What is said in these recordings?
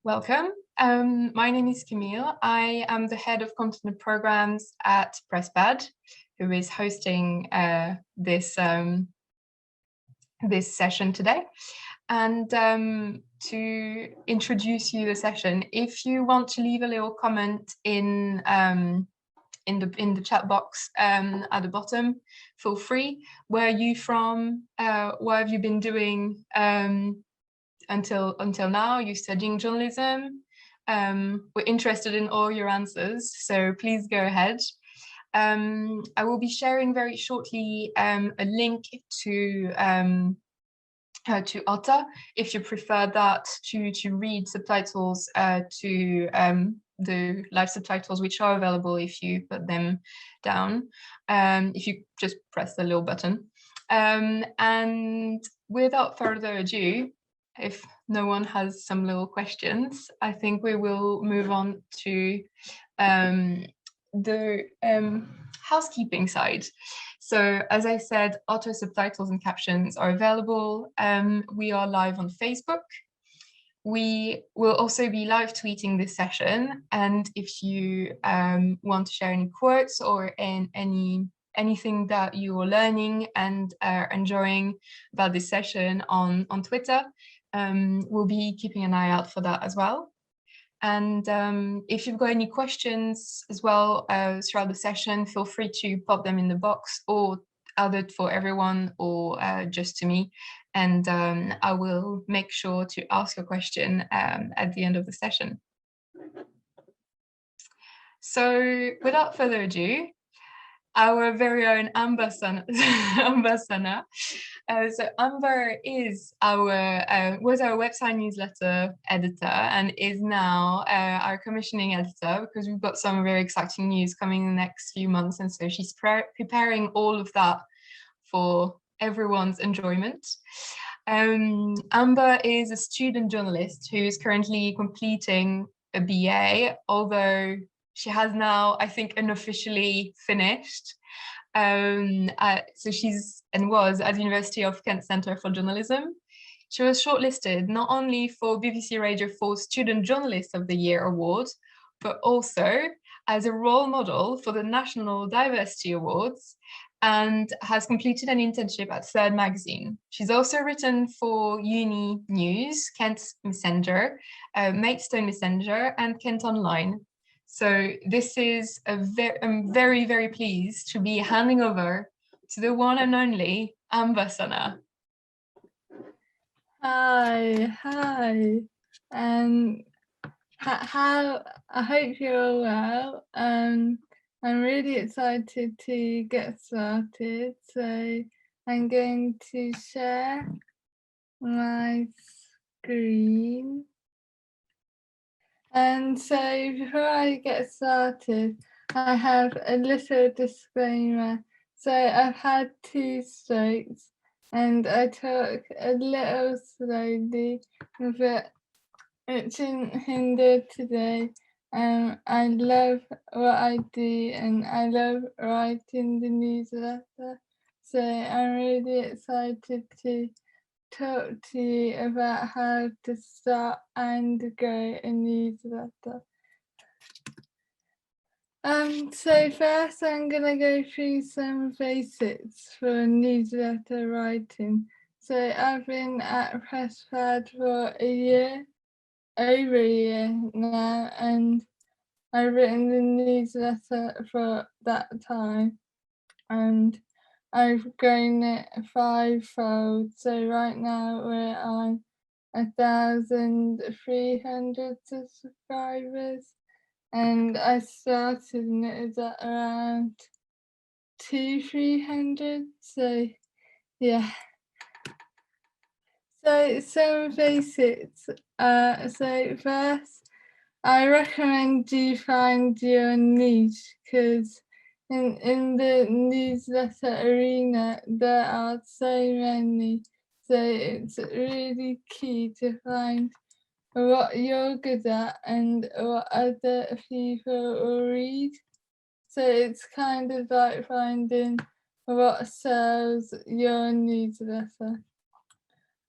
Welcome. My name is Camille. I am the head of content programs at PressPad, who is hosting this session today. And to introduce you the session, if you want to leave a little comment in the chat box at the bottom, feel free. Where are you from? What have you been doing until now? You're studying journalism. We're interested in all your answers, so please go ahead. I will be sharing very shortly a link to Otter, if you prefer that, to read subtitles to the live subtitles, which are available if you put them down, if you just press the little button. And without further ado, if no one has some little questions, I think we will move on to the housekeeping side. So as I said, auto subtitles and captions are available. We are live on Facebook. We will also be live tweeting this session. And if you want to share any quotes or anything that you are learning and are enjoying about this session on Twitter, we'll be keeping an eye out for that as well. And if you've got any questions as well throughout the session, feel free to pop them in the box, or either for everyone or just to me. And I will make sure to ask a question at the end of the session. So without further ado, our very own Amber Sana. So Amber is was our website newsletter editor and is now our commissioning editor, because we've got some very exciting news coming in the next few months, and so she's preparing all of that for everyone's enjoyment. Amber is a student journalist who is currently completing a BA, although she has now, I think, unofficially finished. So she's and was at the University of Kent Centre for Journalism. She was shortlisted not only for BBC Radio 4's Student Journalist of the Year award, but also as a role model for the National Diversity Awards, and has completed an internship at Third Magazine. She's also written for Uni News, Kent Messenger, Maidstone Messenger, and Kent Online. So this is I'm very, very pleased to be handing over to the one and only Amber Sana. Hi, and how I hope you're all well. I'm really excited to get started. So I'm going to share my screen. And so before I get started, I have a little disclaimer. So I've had 2 strokes and I talk a little slowly, but it shouldn't hinder today. I love what I do and I love writing the newsletter. So I'm really excited to talk to you about how to start and grow a newsletter. So first I'm going to go through some basics for newsletter writing. So I've been at PressPad for over a year now, and I've written the newsletter for that time, and I've grown it 5-fold. So right now we're on 1,300 subscribers, and I started and it was at around 200-300. So yeah. So some basics. So first, I recommend you find your niche, because in the newsletter arena there are so many. So it's really key to find what you're good at and what other people will read. So it's kind of like finding what sells your newsletter.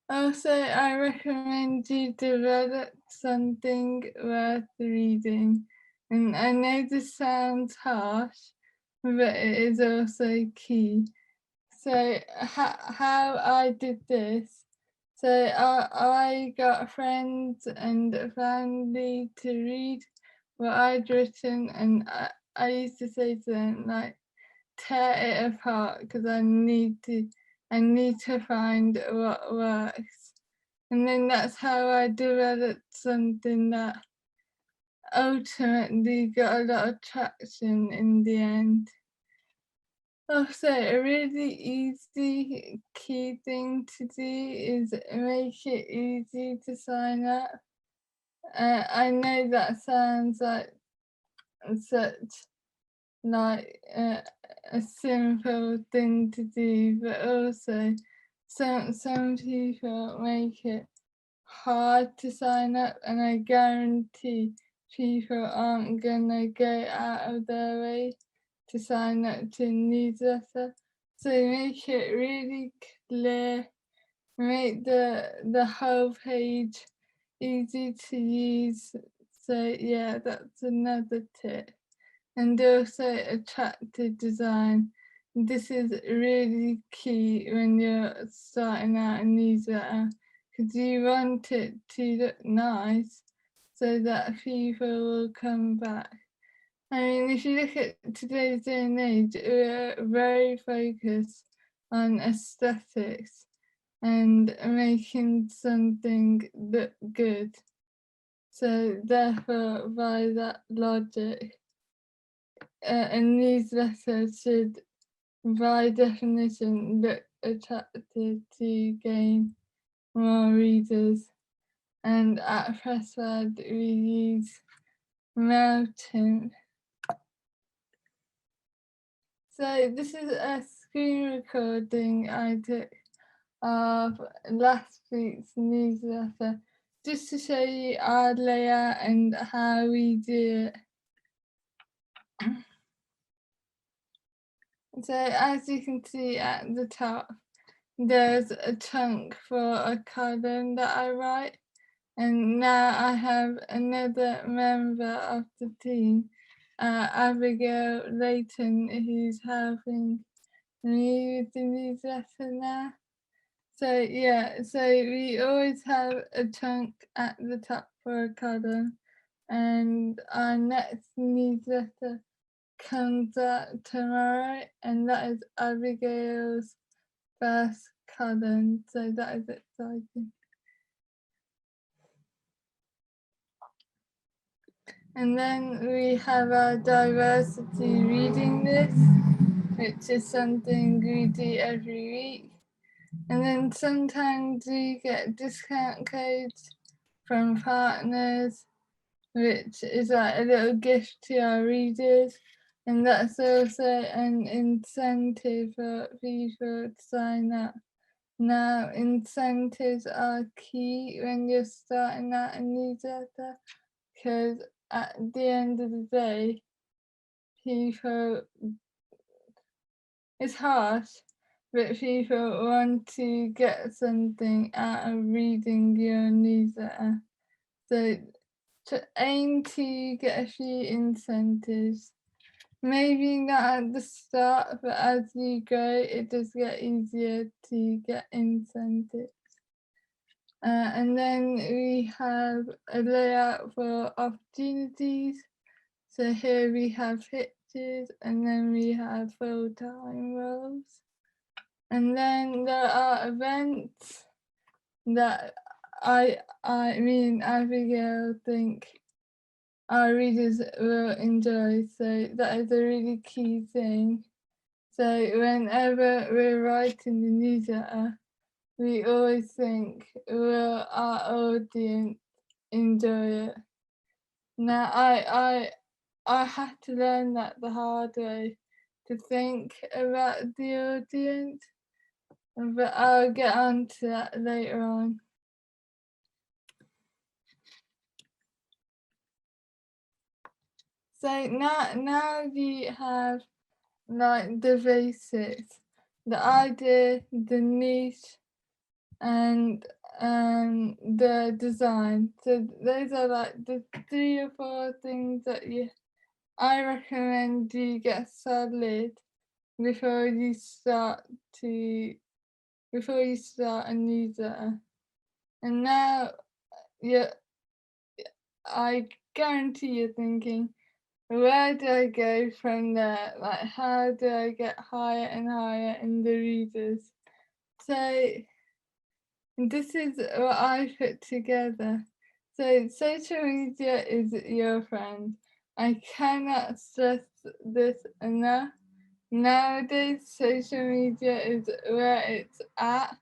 Also, I recommend you develop something worth reading. And I know this sounds harsh, but it is also key. So how I did this, so I got friends and family to read what I'd written, and I used to say to them, like, tear it apart because I need to find what works. And then that's how I developed something that ultimately got a lot of traction in the end. Also, a really easy key thing to do is make it easy to sign up. I know that sounds like such like a simple thing to do, but also some people make it hard to sign up, and I guarantee people aren't gonna go out of their way to sign up to a newsletter. So make it really clear, make the whole page easy to use. So yeah, that's another tip. And also attractive design. This is really key when you're starting out a newsletter, because you want it to look nice so that people will come back. I mean, if you look at today's day and age, we're very focused on aesthetics and making something look good. So therefore, by that logic, a newsletter should, by definition, look attractive to gain more readers. And at PressPad, we use MailChimp. So this is a screen recording I took of last week's newsletter, just to show you our layout and how we do it. So as you can see at the top, there's a chunk for a column that I write, and now I have another member of the team, Abigail Layton, who's helping me with the newsletter now. So yeah, so we always have a chunk at the top for a column, and our next newsletter comes out tomorrow, and that is Abigail's first column, so that is exciting. And then we have our diversity reading list, which is something we do every week. And then sometimes we get discount codes from partners, which is like a little gift to our readers. And that's also an incentive for people to sign up. Now, incentives are key when you're starting out a newsletter, because at the end of the day, people, it's harsh, but people want to get something out of reading your newsletter. So to aim to get a few incentives. Maybe not at the start, but as you go, it does get easier to get incentives. And then we have a layout for opportunities. So here we have pictures, and then we have full-time roles. And then there are events that me and Abigail think our readers will enjoy. So that is a really key thing. So whenever we're writing the newsletter, we always think, will our audience enjoy it? Now I had to learn that the hard way, to think about the audience, but I'll get on to that later on. So now you have like the basics, the idea, the niche, and the design. So those are like the 3 or 4 things that I recommend you get solid before you start a newsletter. And now I guarantee you're thinking, where do I go from there? Like, how do I get higher and higher in the readers? So this is what I put together. So social media is your friend. I cannot stress this enough. Nowadays, social media is where it's at.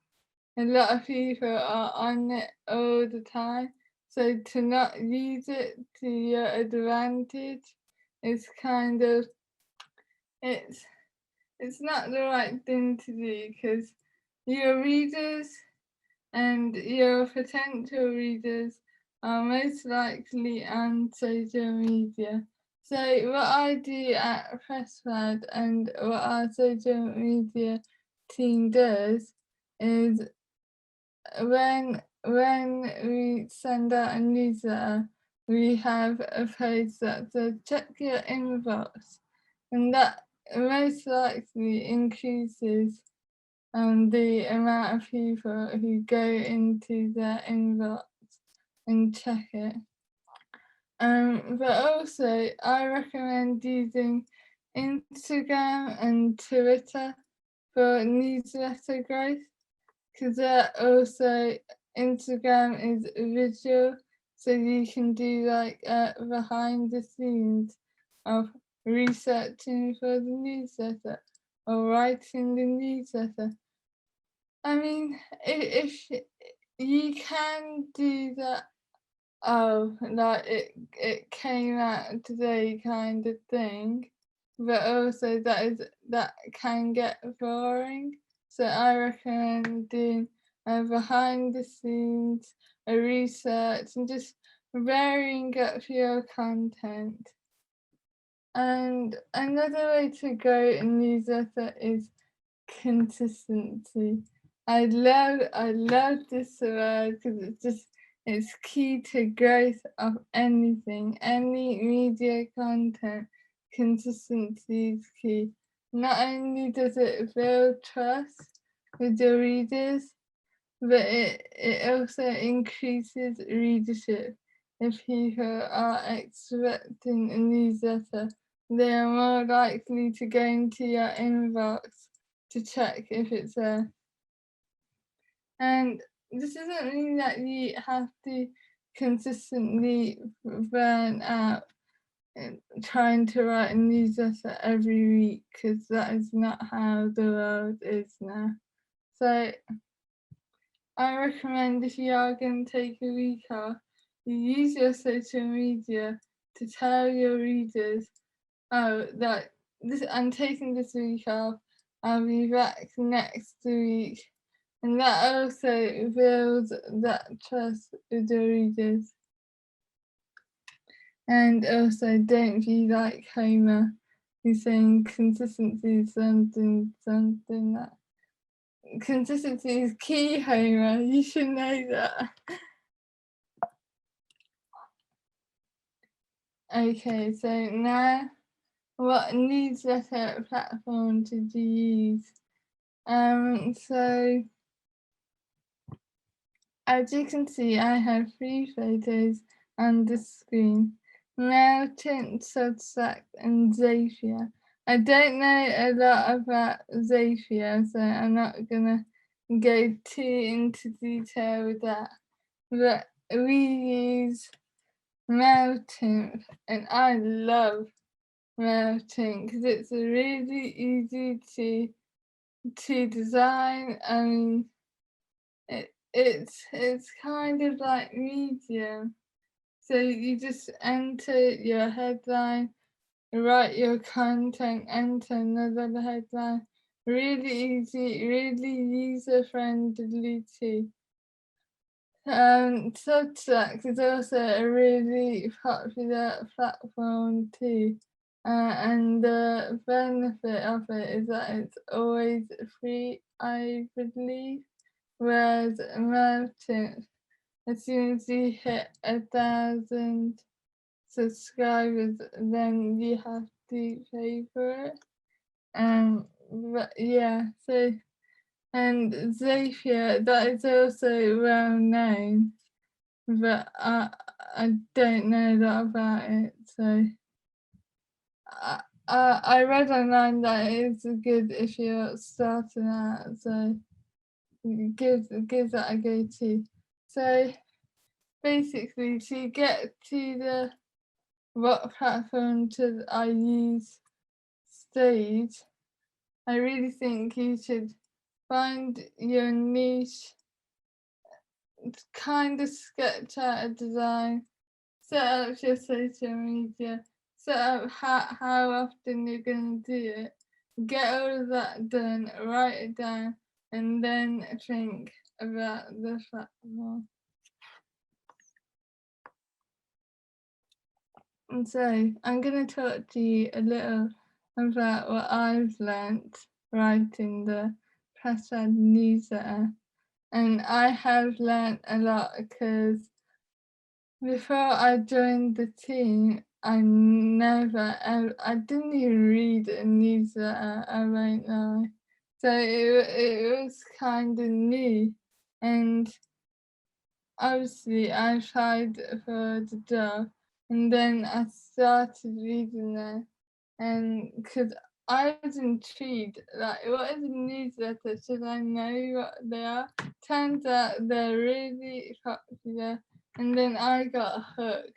A lot of people are on it all the time. So to not use it to your advantage is kind of, it's not the right thing to do, because your readers and your potential readers are most likely on social media. So what I do at PressPad and what our social media team does is when we send out a newsletter, we have a post that says check your inbox, and that most likely increases the amount of people who go into their inbox and check it. But also, I recommend using Instagram and Twitter for newsletter growth, because also Instagram is visual, so you can do like behind the scenes of researching for the newsletter or writing the newsletter. I mean, if you can do that, like it came out today kind of thing, but also that can get boring. So I recommend doing a behind the scenes, a research, and just varying up your content. And another way to grow a newsletter is consistency. I love this word because it's key to growth of anything, any media content. Consistency is key. Not only does it build trust with your readers, but it also increases readership. If people are expecting a newsletter, they are more likely to go into your inbox to check if it's there. And this doesn't mean that you have to consistently burn out trying to write a newsletter every week, because that is not how the world is now. So I recommend, if you are going to take a week off, you use your social media to tell your readers, that I'm taking this week off, I'll be back next week. And that also builds that trust with your readers. And also, don't be like Homer, who's saying consistency is something that. Consistency is key, Homer. You should know that. Okay, so now, what newsletter platform did you use? So as you can see, I have 3 photos on the screen: MailChimp, Substack, and Zapier. I don't know a lot about Zapier, so I'm not gonna go too into detail with that. But we use MailChimp, and I love MailChimp because it's really easy to design. I mean, it's kind of like Medium. So you just enter your headline, write your content, enter another headline. Really easy, really user friendly too. Substack is also a really popular platform too. And the benefit of it is that it's always free, I believe. whereas Merchant, as soon as you hit 1,000 subscribers, then you have to pay for it. But yeah, so, and Zapier, that is also well known, but I don't know a lot about it, so I read online that it's good if you're starting out, so give that a go too. So basically, to get to the what platform I use stage, I really think you should find your niche, kind of sketch out a design, set up your social media, set up how often you're going to do it, get all of that done, write it down, and then think about the platform. And so I'm going to talk to you a little about what I've learnt writing the PressPad newsletter. And I have learnt a lot because before I joined the team, I didn't even read a newsletter, I won't lie. So it was kind of new, and obviously I applied for the job, and then I started reading them, and because I was intrigued, like, what is a newsletter? Should I know what they are? Turns out they're really popular, and then I got hooked,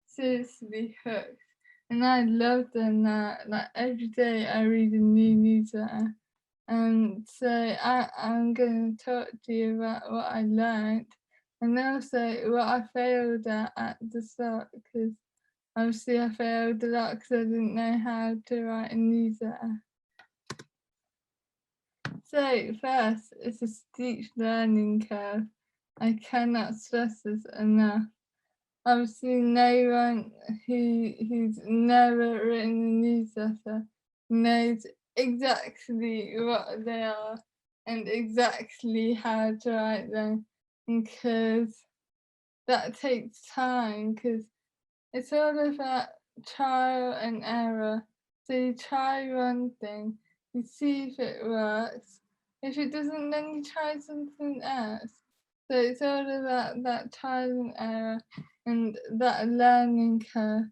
seriously hooked, and I love them now. Like, every day I read a new newsletter. And so I'm going to talk to you about what I learned, and also what I failed at the start, because obviously I failed a lot because I didn't know how to write a newsletter. So first, it's a steep learning curve. I cannot stress this enough. Obviously, no one who's never written a newsletter knows exactly what they are and exactly how to write them, because that takes time, because it's all about trial and error. So you try one thing, you see if it works. If it doesn't, then you try something else. So it's all about that trial and error and that learning curve.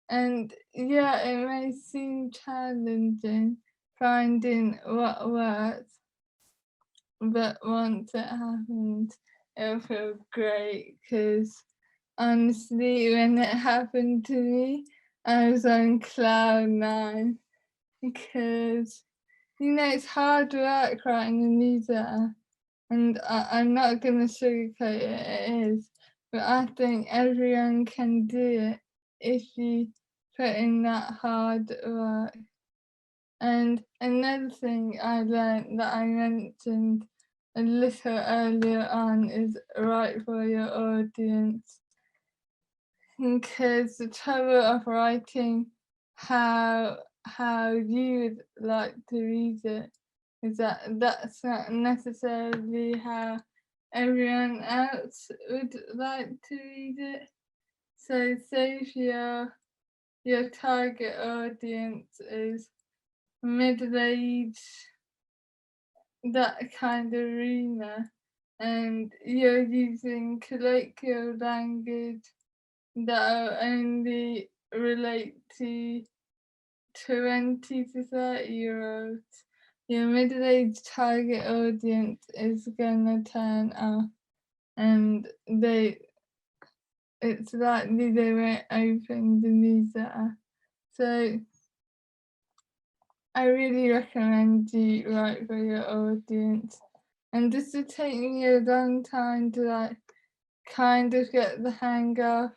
And yeah, it may seem challenging finding what works, but once it happens, it'll feel great, because honestly, when it happened to me, I was on cloud nine, because, it's hard work writing a newsletter, and I'm not going to sugarcoat it, it is, but I think everyone can do it if you put in that hard work. And another thing I learned that I mentioned a little earlier on is write for your audience, because the trouble of writing how you would like to read it is that that's not necessarily how everyone else would like to read it. So say if your target audience is middle-aged, that kind of arena, and you're using colloquial language that only relate to 20 to 30-year-olds, your middle-aged target audience is gonna turn off, and it's likely they won't open the newsletter. So I really recommend you write for your audience, and this will take me a long time to kind of get the hang of.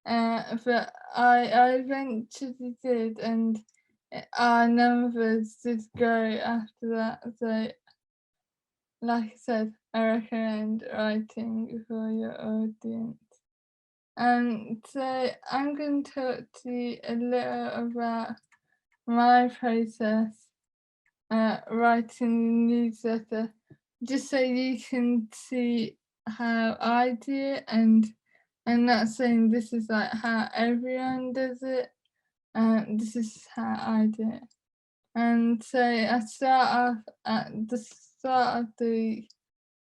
But I eventually did, and our numbers did grow after that. So, like I said, I recommend writing for your audience. So I'm going to talk to you a little about my process writing the newsletter just so you can see how I do it, and I'm not saying this is like how everyone does it. This is how I do it. And so I start off at the start of the week.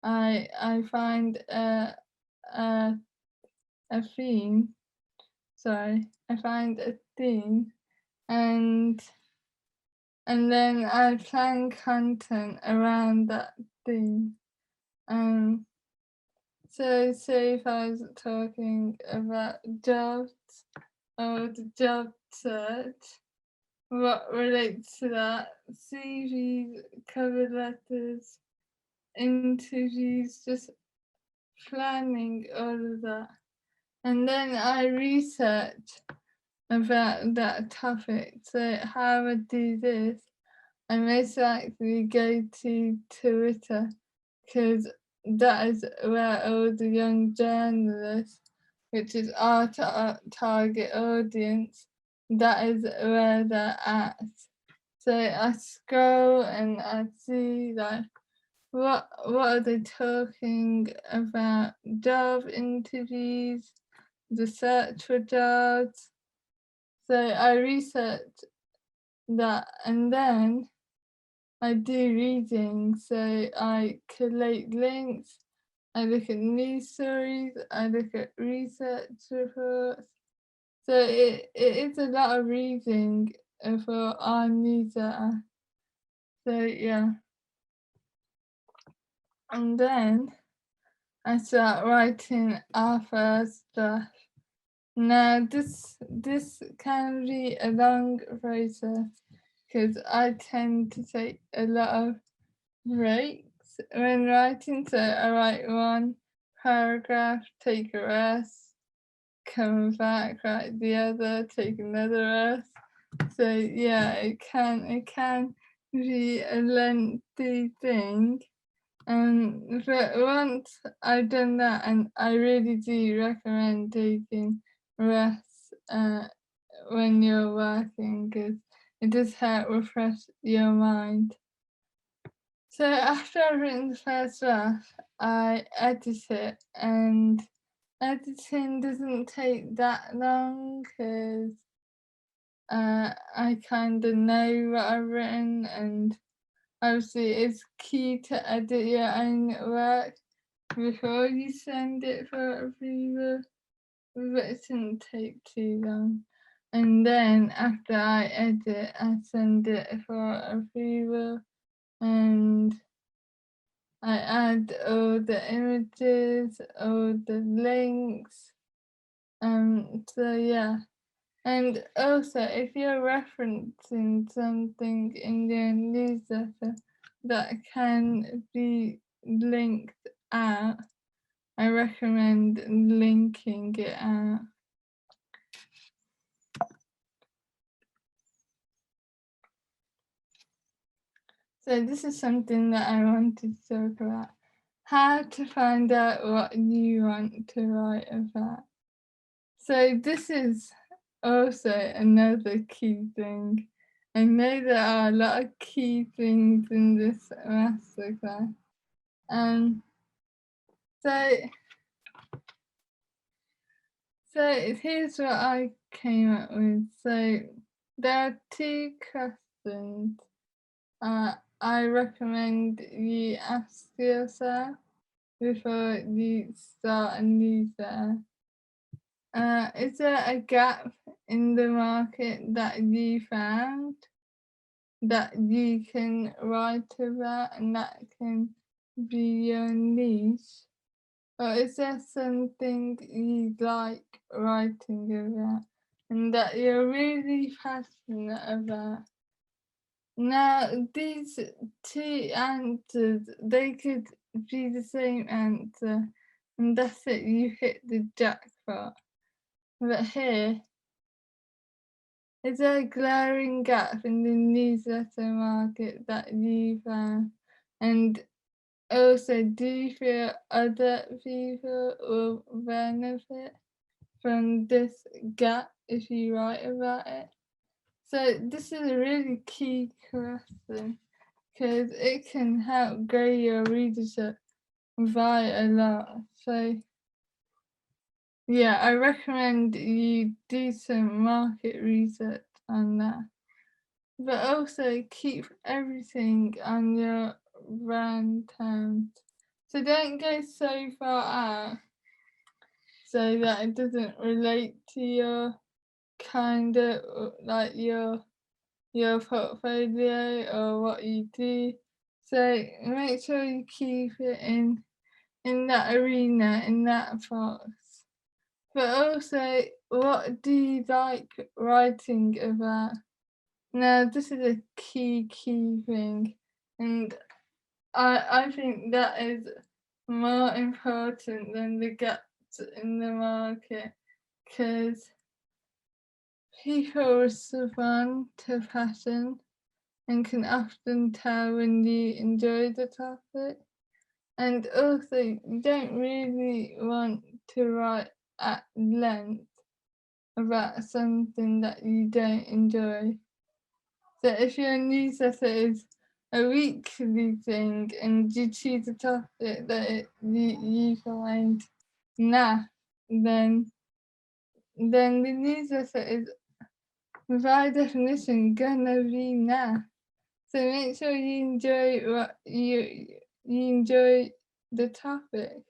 I find a theme. Sorry, I find a theme, and then I plan content around that theme. So say if I was talking about jobs or the job search, what relates to that? CVs, cover letters, interviews, just planning all of that. And then I research about that topic. So how I do this, I most likely go to Twitter, because that is where all the young journalists, which is our target audience, that is where they're at. So I scroll and I see like what are they talking about? Job interviews, the search for jobs. So I research that, and then I do reading. So I collate links, I look at news stories, I look at research reports. So it is a lot of reading for our newsletter. So yeah. And then I start writing our first draft. Now this can be a long process, because I tend to take a lot of breaks when writing. So I write one paragraph, take a rest, come back, write the other, take another rest. So yeah, it can be a lengthy thing. But once I've done that, and I really do recommend taking rest when you're working, because it does help refresh your mind. So after I've written the first draft, I edit it, and editing doesn't take that long, because I kind of know what I've written, and obviously it's key to edit your own work before you send it for approval, but it shouldn't take too long. And then after I edit, I send it for approval, and I add all the images, all the links. So yeah. And also, if you're referencing something in your newsletter that can be linked out, I recommend linking it out. So this is something that I wanted to talk about. How to find out what you want to write about. So this is also another key thing. I know there are a lot of key things in this masterclass. So here's what I came up with. So there are 2 questions I recommend you ask yourself before you start a newsletter. Is there a gap in the market that you found that you can write about and that can be your niche? Or is there something you like writing about and that you're really passionate about? Now, these 2 answers, they could be the same answer, and that's it, you hit the jackpot. But here, is there a glaring gap in the newsletter market that you found? And also, do you feel other people will benefit from this gap if you write about it? So this is a really key question, because it can help grow your readership quite a lot. So yeah, I recommend you do some market research on that, but also keep everything on your brand terms. So don't go so far out so that it doesn't relate to your kind of like your portfolio or what you do. So make sure you keep it in that arena, in that box. But also, what do you like writing about? Now, this is a key thing, and I think that is more important than the gaps in the market, because people respond to passion and can often tell when you enjoy the topic. And also, you don't really want to write at length about something that you don't enjoy. So if your newsletter is a weekly thing and you choose a topic that you find naff, then the newsletter is by definition gonna be naff. So make sure you enjoy what you enjoy the topic,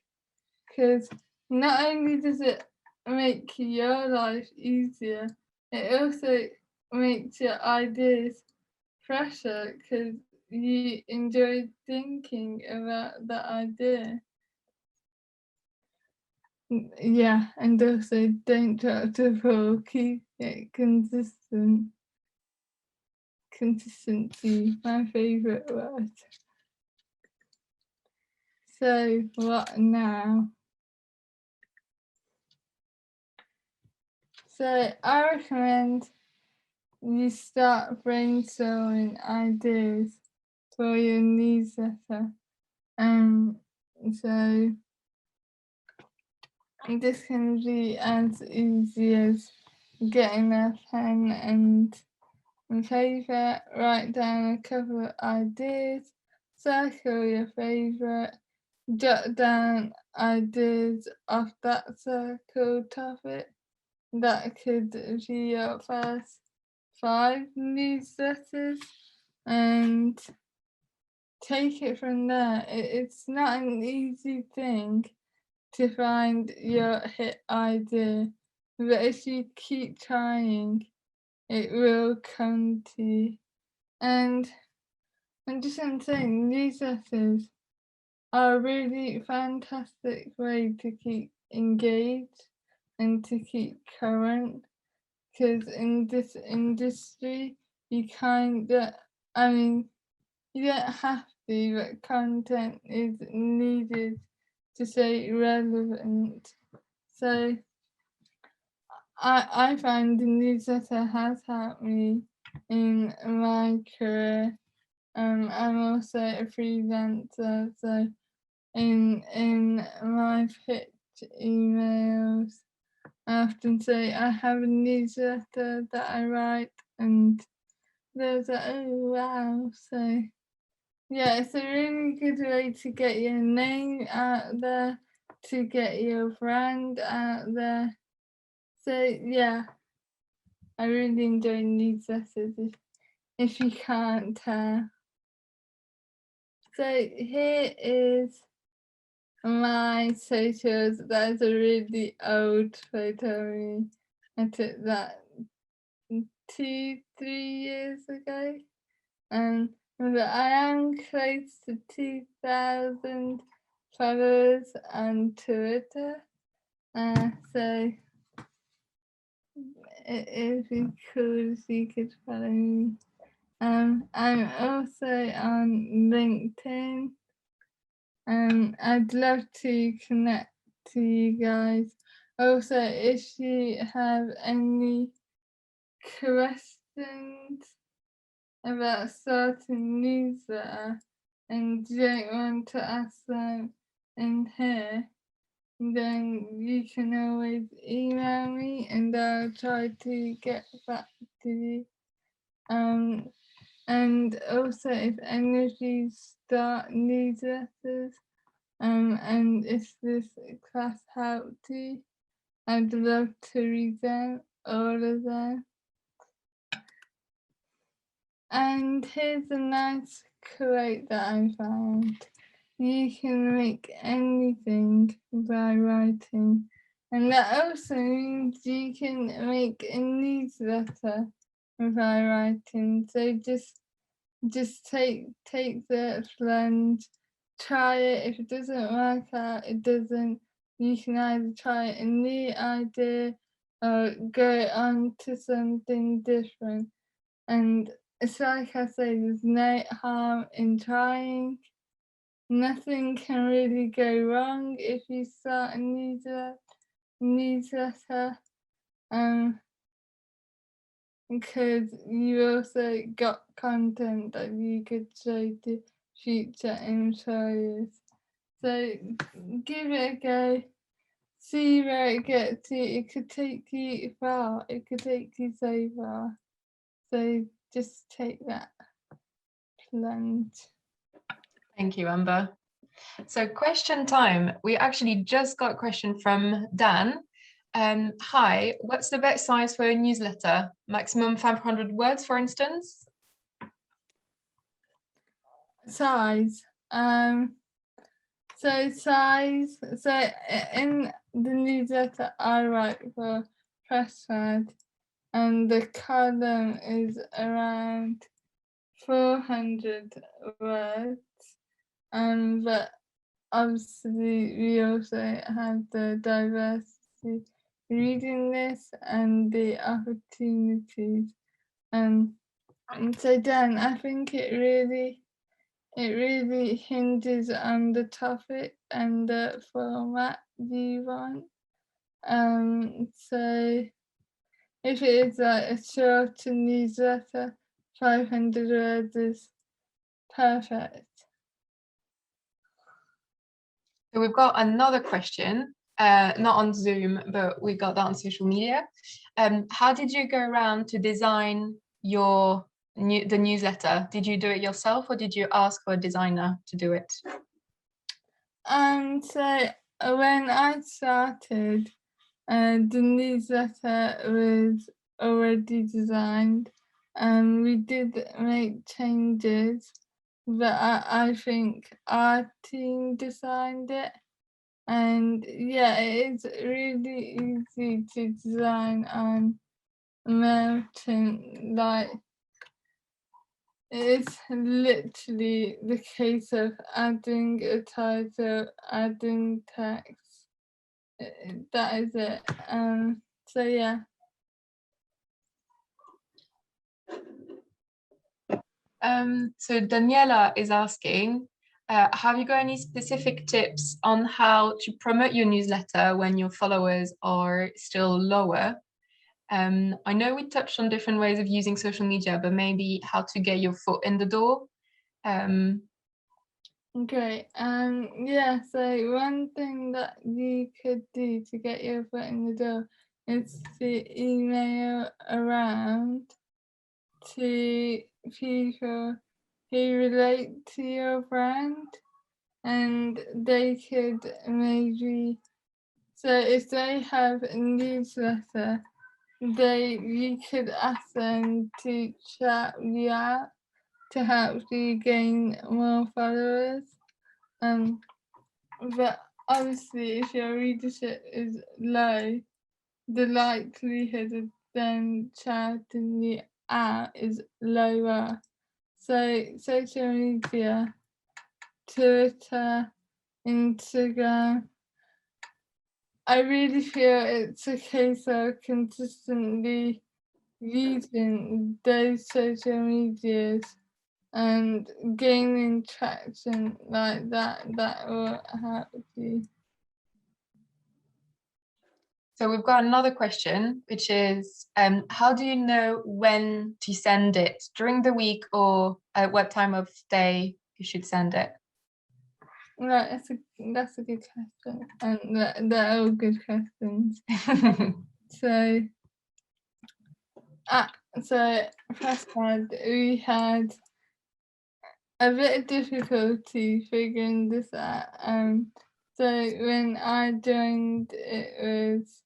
because not only does it make your life easier, it also makes your ideas fresher because you enjoy thinking about the idea. Yeah, and also don't drop the ball, keep it consistent. Consistency, my favourite word. So what now? So I recommend you start brainstorming ideas for your newsletter. So this can be as easy as getting a pen and paper, write down a couple of ideas, circle your favourite, jot down ideas of that circled topic. That could be your first 5 newsletters and take it from there. It's not an easy thing to find your hit idea, but if you keep trying, it will come to you. And just I'm saying, newsletters are a really fantastic way to keep engaged and to keep current, because in this industry you you don't have to, but content is needed to stay relevant. So I find the newsletter has helped me in my career. I'm also a freelancer, so in my pitch emails, I often say I have a newsletter that I write, and there's like, oh wow. So yeah, it's a really good way to get your name out there, to get your brand out there. So yeah, I really enjoy newsletters if you can't tell. So here is my socials. That's a really old photo of me. I took that 2-3 years ago. But I am close to 2,000 followers on Twitter. So it'd be cool if you could follow me. I'm also on LinkedIn. I'd love to connect to you guys. Also, if you have any questions about starting newsletter and you don't want to ask them in here, then you can always email me and I'll try to get back to you. and also if any of you start newsletters, and if this class helped you, I'd love to read them, all of them. And here's a nice quote that I found. You can make anything by writing. And that also means you can make a newsletter by writing. So just take the plunge, try it. If it doesn't work out, it doesn't. You can either try a new idea or go on to something different. And it's like I say, there's no harm in trying. Nothing can really go wrong if you start a newsletter, because you also got content that you could show to future employers. So give it a go, see where it gets you. It could take you far, it could take you so far. So just take that plunge. Thank you, Amber. So question time. We actually just got a question from Dan. Hi, what's the best size for a newsletter? Maximum 500 words, for instance? Size. So in the newsletter I write for PressPad, and the column is around 400 words. But obviously we also have the diversity reading list and the opportunities. And so Dan, I think it really hinges on the topic and the format you want. So if it is like a shorter newsletter, 500 words is perfect. So we've got another question, not on Zoom, but we got that on social media. How did you go around to design the newsletter? Did you do it yourself, or did you ask for a designer to do it? So when I started, the newsletter was already designed, and we did make changes, but I think our team designed it. And yeah, it is really easy to design on Merchant. Like, it's literally the case of adding a title, adding text. That is it. So yeah. So Daniela is asking, have you got any specific tips on how to promote your newsletter when your followers are still lower? I know we touched on different ways of using social media, but maybe how to get your foot in the door. Great. Yeah, so one thing that you could do to get your foot in the door is to email around to people who relate to your brand, and they could maybe, so if they have a newsletter, you could ask them to chat you out to help you gain more followers. But obviously if your readership is low, the likelihood of them shouting you out is lower. So social media, Twitter, Instagram, I really feel it's a case of consistently using those social medias and gaining traction like that will help you. So we've got another question, which is, how do you know when to send it? During the week, or at what time of day you should send it? Right, that's a good question, and they're all good questions. So PressPad, we had a bit of difficulty figuring this out. So when I joined, it was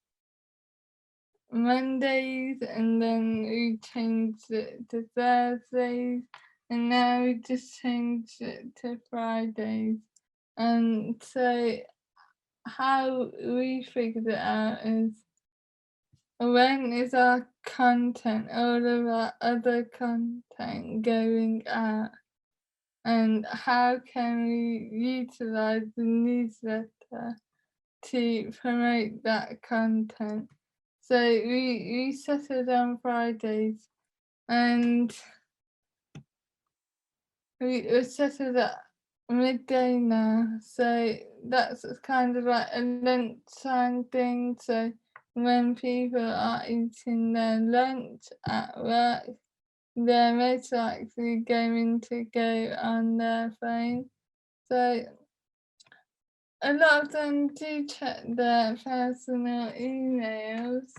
Mondays, and then we changed it to Thursdays, and now we just changed it to Fridays. And so how we figured it out is, when is our content, all of our other content going out, and how can we utilize the newsletter to promote that content? So we settled on Fridays, and we settled at midday now. So that's kind of like a lunchtime thing. So when people are eating their lunch at work, they're most likely going to go on their phone. So a lot of them do check their personal emails.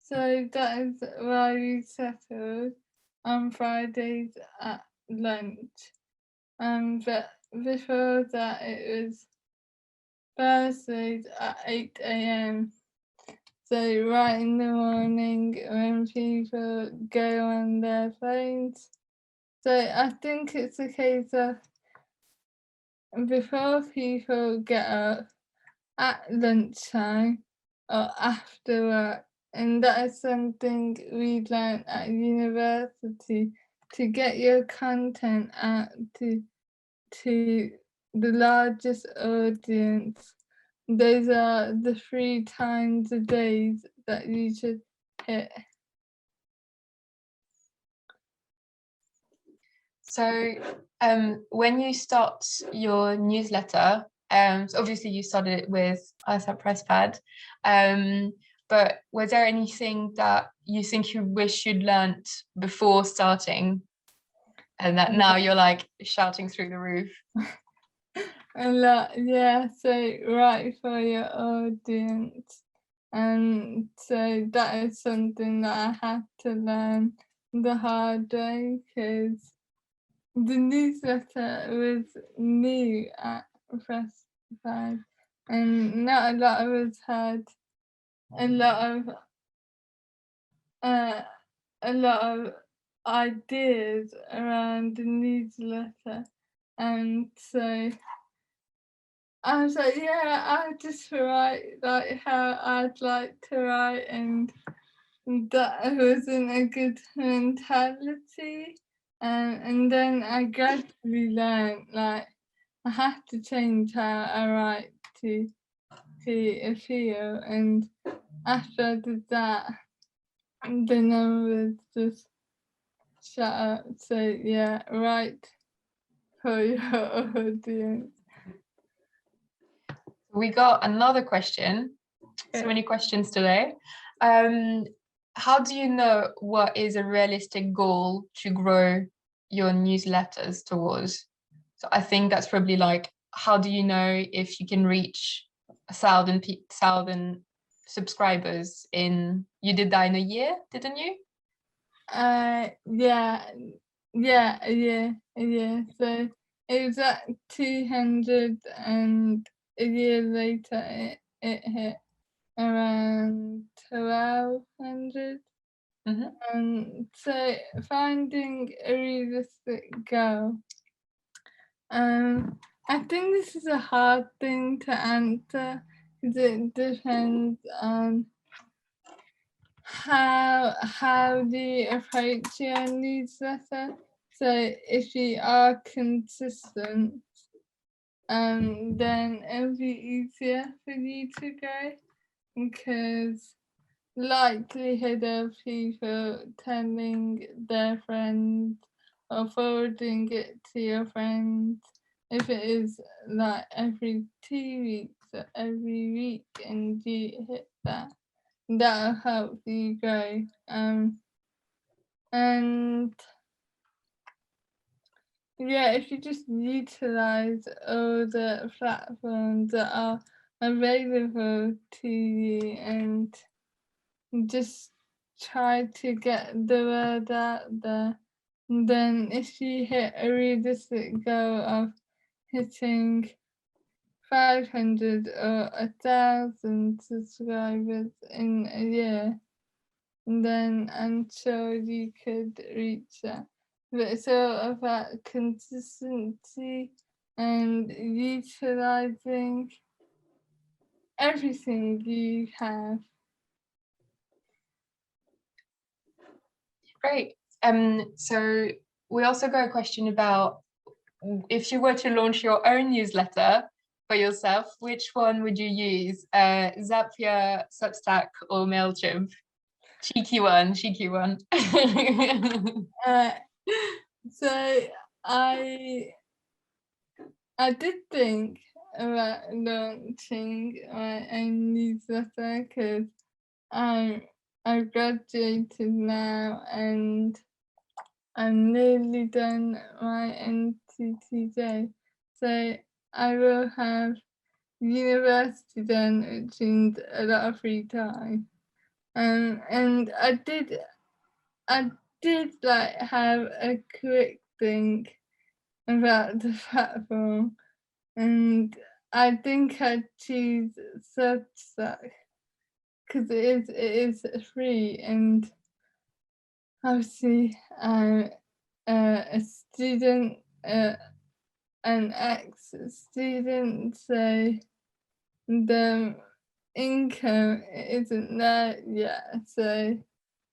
So that is why we settled on Fridays at lunch. But before that, it was Thursdays at 8 a.m. So right in the morning when people go on their phones. So I think it's a case of, before people get up, at lunchtime or after work, and that is something we learned at university, to get your content out to the largest audience. Those are the 3 times a day that you should hit. So when you start your newsletter, so obviously you started it with us at PressPad, but was there anything that you think you wish you'd learnt before starting, and that now you're like shouting through the roof? A lot, yeah. So write for your audience, and so that is something that I had to learn the hard way, because the newsletter was new at PressPad, and not a lot of us had a lot of ideas around the newsletter, and so I was like, yeah, I'll just write like how I'd like to write, and that wasn't a good mentality. And then I gradually learned, like, I have to change how I write to appeal, and after I did that, the numbers just shut up. So yeah, write for your audience. We got another question. So many questions today. How do you know what is a realistic goal to grow your newsletters towards? So I think that's probably like, how do you know if you can reach 1,000 subscribers in, you did that in a year, didn't you? Yeah. So it was at 200, and a year later it hit around 1,200. So finding a realistic goal. I think this is a hard thing to answer, because it depends on how do you approach your newsletter. So if you are consistent, then it'll be easier for you to go, because likelihood of people telling their friends or forwarding it to your friends, if it is like every 2 weeks or every week and you hit that, that'll help you grow. And yeah, if you just utilize all the platforms that are available to you, and just try to get the word out there, then if you hit a realistic goal of hitting 500 or 1,000 subscribers in a year, then I'm sure you could reach that. But it's all about consistency and utilizing everything you have. Great. So we also got a question about if you were to launch your own newsletter for yourself, which one would you use? Zapier, Substack, or MailChimp? Cheeky one, cheeky one. So I did think about launching my own newsletter because I've graduated now and I'm nearly done my NTTJ. So I will have university done, which means a lot of free time. And I did like have a quick think about the platform, and I think I'd choose Substack because it is free, and obviously I'm a student, an ex-student, so the income isn't there yet. So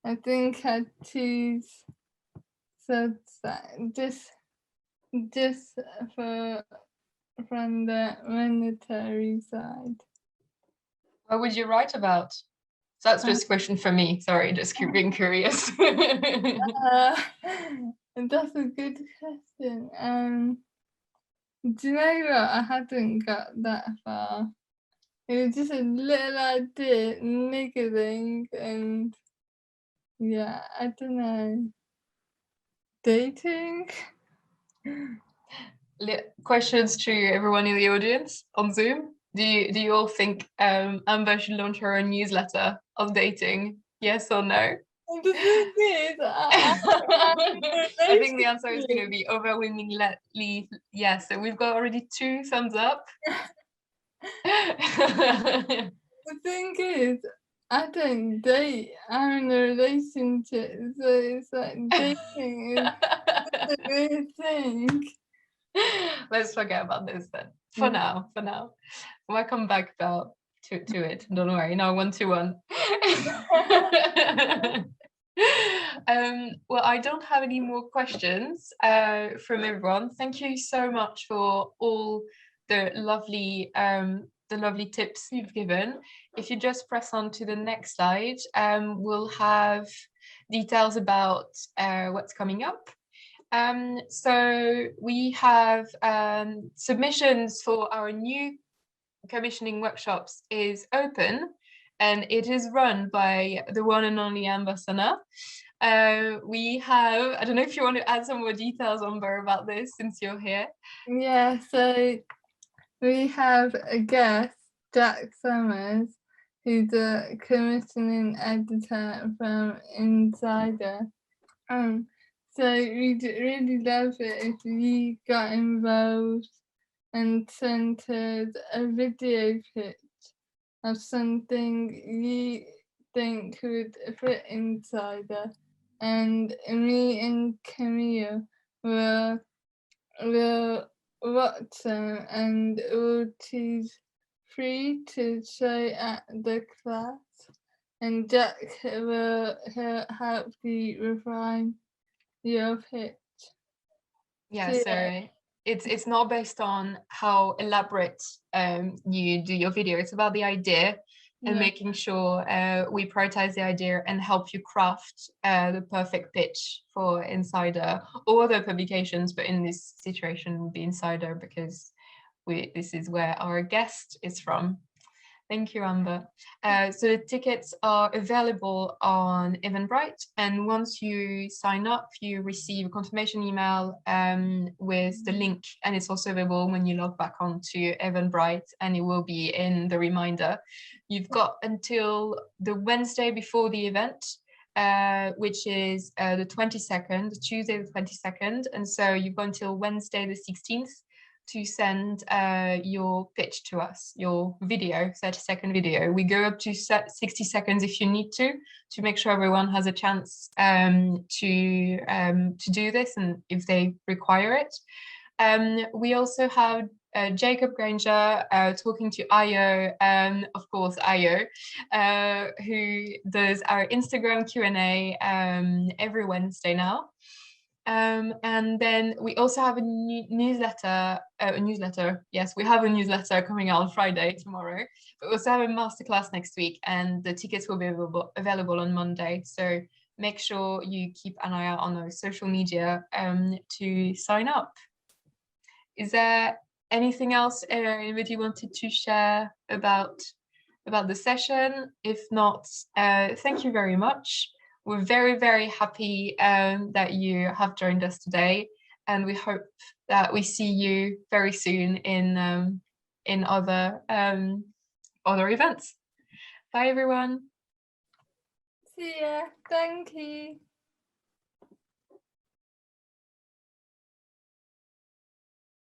I think I'd choose Substack just from the monetary side. What would you write about? So that's just a question for me. Sorry, just being curious. That's a good question. Do you know what? I hadn't got that far. It was just a little idea, niggling, and yeah, I don't know. Dating? Questions to everyone in the audience on Zoom. Do you all think Amber should launch her own newsletter of dating? Yes or no? The thing is, I think the answer is going to be overwhelmingly yes. So we've got already 2 thumbs up. The thing is, I don't date. I'm in a relationship, so it's like dating is a weird thing. Let's forget about this then. For now. We'll come back to it. Don't worry. No, 1-1. Well, I don't have any more questions from everyone. Thank you so much for all the lovely tips you've given. If you just press on to the next slide, we'll have details about what's coming up. So we have submissions for our new commissioning workshops is open, and it is run by the one and only Amber Sana. We have, I don't know if you want to add some more details, Amber, about this since you're here. Yeah, so we have a guest, Jack Summers, who's a commissioning editor from Insider. So we'd really love it if you got involved and sent us a video pitch of something you think would fit Insider, and me and Camille will watch them and we'll choose 3 to show at the class, and Jack will help you refine your pitch. Yeah, so it's not based on how elaborate you do your video. It's about the idea and making sure we prioritize the idea and help you craft the perfect pitch for Insider or other publications, but in this situation would be Insider because this is where our guest is from. Thank you, Amber. So the tickets are available on Eventbrite, and once you sign up, you receive a confirmation email with the link, and it's also available when you log back onto Eventbrite, and it will be in the reminder. You've got until the Wednesday before the event which is the 22nd, Tuesday the 22nd. And so you've got until Wednesday the 16th to send your pitch to us, your video, 30-second video. We go up to 60 seconds if you need to make sure everyone has a chance to do this and if they require it. We also have Jacob Granger talking to Ayo, of course Ayo, who does our Instagram Q&A every Wednesday now. And then we also have a newsletter. Yes, we have a newsletter coming out on Friday, tomorrow. But we also have a masterclass next week, and the tickets will be available on Monday. So make sure you keep an eye out on our social media to sign up. Is there anything else anybody wanted to share about the session? If not, thank you very much. We're very, very happy that you have joined us today, and we hope that we see you very soon in other events. Bye, everyone. See ya. Thank you.